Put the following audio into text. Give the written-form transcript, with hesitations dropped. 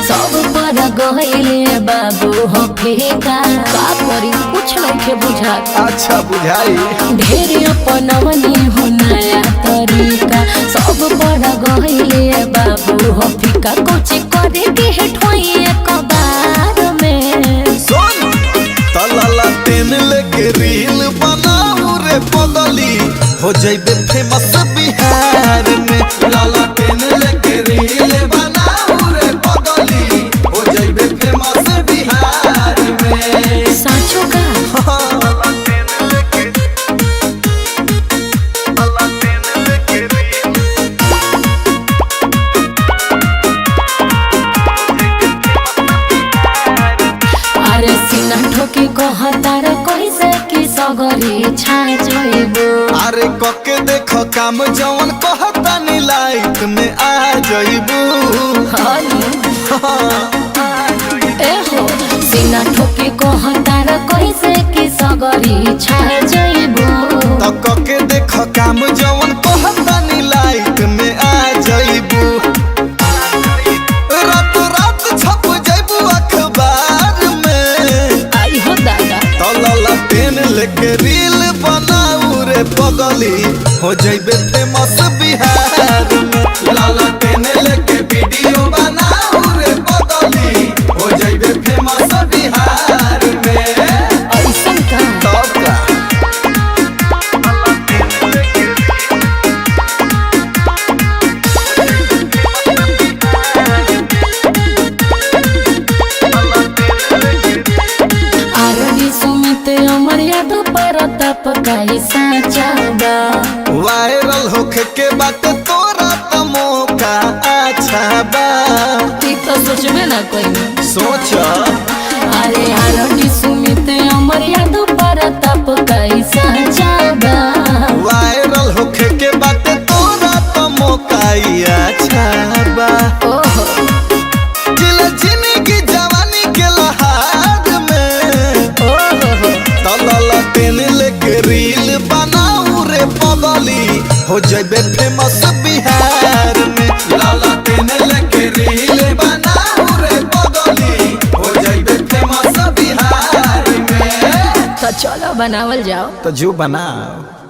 सब पर गइले बाबू हो फेका का करी कुछ नहीं बुझा। अच्छा बुझाई ढेर अपनवनी हो नया तरीका सब पर गइले बाबू हो फेका कुछ करे के ठोई कबार में। सुन तलाला तेन लेके रील बनाऊ रे पगली हो जाइबे फेमस बिहार में। लाला तेन लेके रील बनाऊ रे पगली हो जाइबे फेमस बिहार में। साचो का अरे सीना ठोकी कहतार कैसे कि सगरी छा जइबो। अरे कके देखो काम जवन कहता नी लाइफ में आ जइबू। एहो सीना ठोकी कहतार कैसे कि सगरी छा जइबो। तो कके देखो काम जवन कहता नी लाइफ में आ जइबू। रात रात छप जइबू अखबार में। आई हो दादा तलाला पेन लेके रील बनाऊ रे पगली हो जइबे फेमस बिहार में। लाला पेन लेके वीडियो बनाऊ रे पगली हो जइबे फेमस बिहार में। ऐसन का तब का आरडी सुमित अमर याद पर तप काई साचाबा। वायरल होखे के बात तोरा त मौका अच्छा बा। ती तो सोचबे ना कोई सोच अरे आरडी सुमित अमर याद पर तप काई साचाबा। वायरल होखे के बात तोरा त मौका अच्छा बा। ओहो जिला जिंदगी जवानी के लहार में। ओहो तलाला तेन लेके रील बनाऊ रे पगली हो जइबे फेमस बिहार में। लाला तेन लेके रील बनाऊ रे पगली हो जइबे फेमस बिहार में। तो चलो बनावल जाओ। तो जो बनाओ।